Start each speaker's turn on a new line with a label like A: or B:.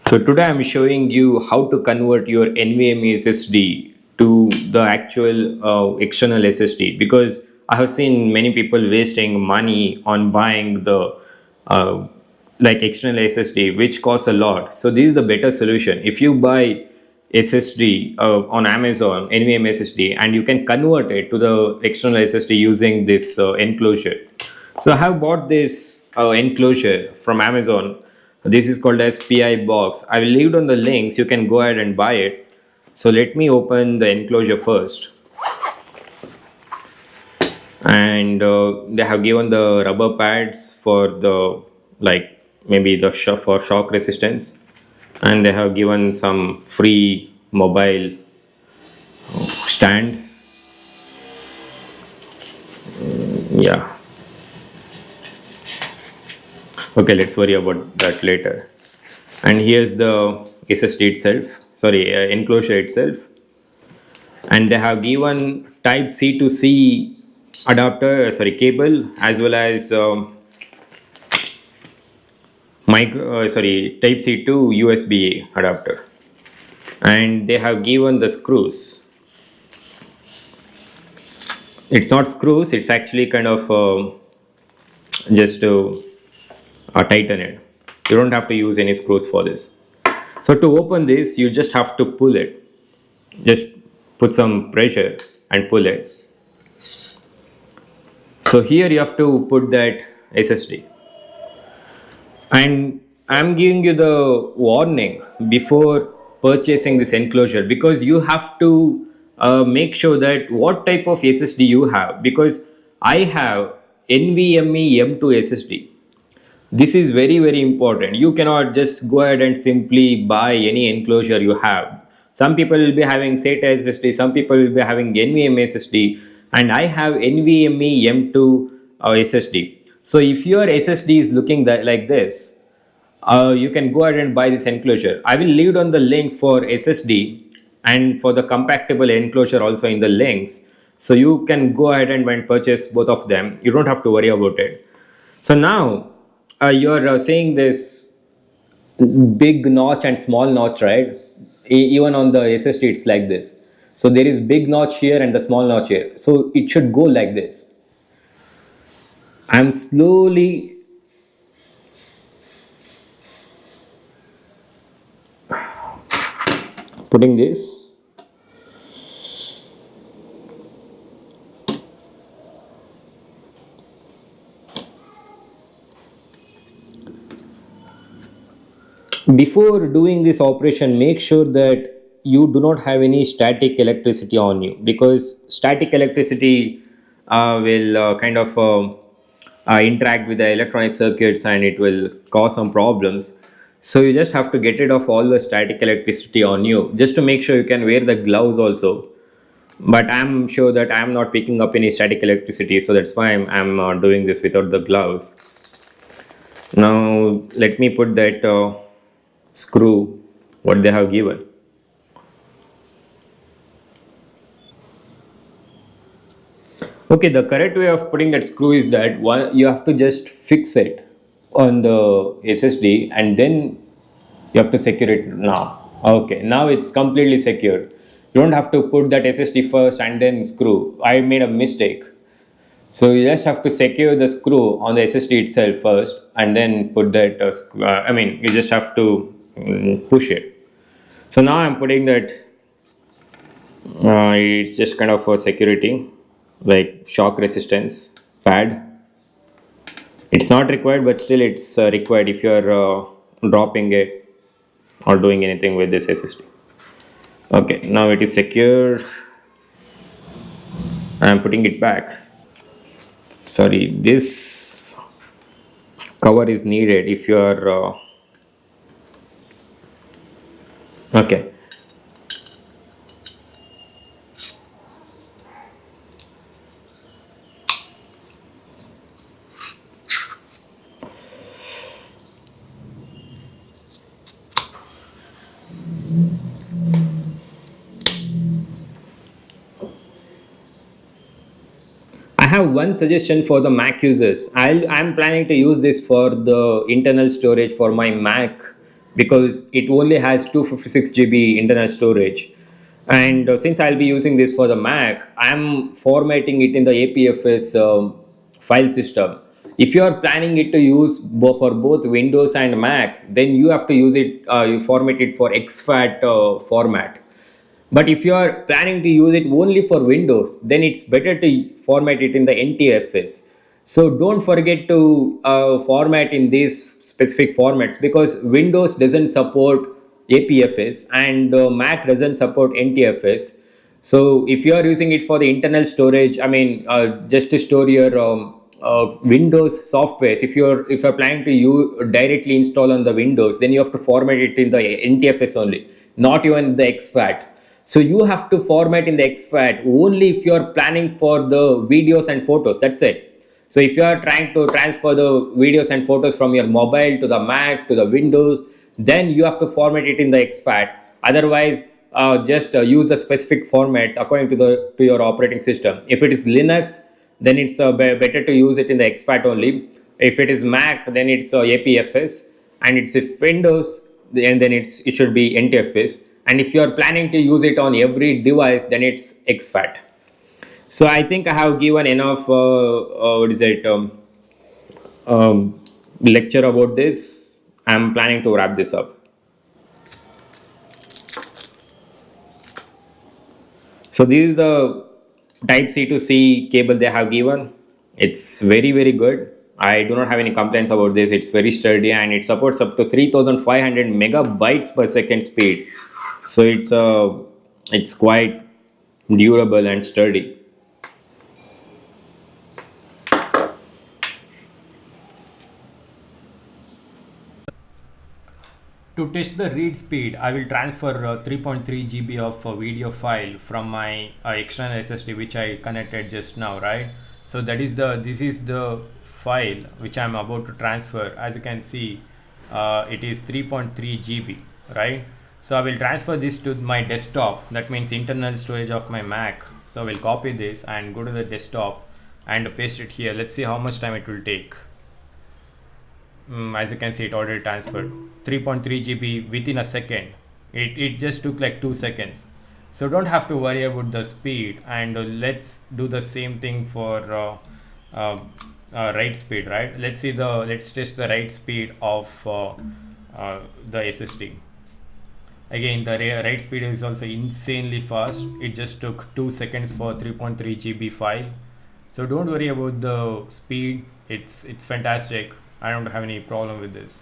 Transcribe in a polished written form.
A: So today I'm showing you how to convert your NVMe SSD to the actual external SSD, because I have seen many people wasting money on buying the uh, like external SSD, which costs a lot. So this is the better solution. If you buy SSD on Amazon, NVMe SSD, and you can convert it to the external SSD using this enclosure. So I have bought this enclosure from Amazon. This is called as PI box. I will leave down the links. You can go ahead and buy it. So let me open the enclosure first. And they have given the rubber pads for the, like, maybe the for shock resistance, and they have given some free mobile stand. Yeah. Okay, let's worry about that later. And here's the SSD itself, sorry, enclosure itself. And they have given type C to C adapter, sorry, cable, as well as type C to USB adapter. And they have given the screws. It's not screws, it's actually kind of just to tighten it. You don't have to use any screws for this. So to open this, you just have to pull it. Just put some pressure and pull it. So here you have to put that SSD. And I'm giving you the warning before purchasing this enclosure, because you have to make sure that what type of SSD you have, because I have NVMe M2 SSD. This is very very important. You cannot just go ahead and simply buy any enclosure you have. Some people will be having SATA SSD, some people will be having NVMe SSD, and I have NVMe M2 SSD. So if your SSD is looking like this, you can go ahead and buy this enclosure. I will leave down the links for SSD and for the compatible enclosure also in the links. So you can go ahead and purchase both of them. You don't have to worry about it. So now you're saying this big notch and small notch, right? Even on the SSD, it's like this. So there is big notch here and the small notch here. So it should go like this. I'm slowly putting this. Before doing this operation, make sure that you do not have any static electricity on you, because static electricity will kind of interact with the electronic circuits and it will cause some problems. So you just have to get rid of all the static electricity on you, just to make sure you can wear the gloves also. But I'm sure that I'm not picking up any static electricity, so that's why I'm doing this without the gloves. Now let me put that screw what they have given. Okay, the correct way of putting that screw is that one, you have to just fix it on the SSD and then you have to secure it now. Okay, now it's completely secured. You don't have to put that SSD first and then screw. I made a mistake. So you just have to secure the screw on the SSD itself first and then put that, you just have to push it. So now I'm putting that, it's just kind of for security, like shock resistance pad. It's not required, but still it's required if you're dropping it or doing anything with this SSD. Okay, now it is secure. I'm putting it back. Sorry, this cover is needed if you are okay. I have one suggestion for the Mac users. I'm planning to use this for the internal storage for my Mac because it only has 256 GB internal storage. And since I'll be using this for the Mac, I'm formatting it in the APFS file system. If you are planning it to use for both Windows and Mac, then you have to use it, you format it for exFAT format. But if you are planning to use it only for Windows, then it's better to format it in the NTFS. So don't forget to format in these specific formats, because Windows doesn't support APFS and Mac doesn't support NTFS. So if you are using it for the internal storage, I mean, just to store your Windows softwares, if you're planning to directly install on the Windows, then you have to format it in the NTFS only, not even the exFAT. So you have to format in the exFAT only if you are planning for the videos and photos. That's it. So if you are trying to transfer the videos and photos from your mobile to the Mac to the Windows, then you have to format it in the exFAT. Otherwise, just use the specific formats according to your operating system. If it is Linux, then it's better to use it in the exFAT only. If it is Mac, then it's APFS, and it's if Windows, then it should be NTFS. And if you are planning to use it on every device, then it's exFAT. So I think I have given enough what is it lecture about this. I'm planning to wrap this up. So this is the type C to C cable they have given. It's very good. I do not have any complaints about this. It's very sturdy and it supports up to 3500 megabytes per second speed. So it's quite durable and sturdy. To test the read speed, I will transfer 3.3 GB of video file from my external SSD which I connected just now, right? So this is the file which I'm about to transfer. As you can see, it is 3.3 GB, right? So I will transfer this to my desktop. That means internal storage of my Mac. So I will copy this and go to the desktop and paste it here. Let's see how much time it will take. As you can see, it already transferred 3.3 GB within a second. It just took like 2 seconds. So don't have to worry about the speed, and let's do the same thing for write speed, right? Let's test the write speed of the SSD. Again, the write speed is also insanely fast. It just took 2 seconds for 3.3 GB file. So don't worry about the speed. It's fantastic. I don't have any problem with this.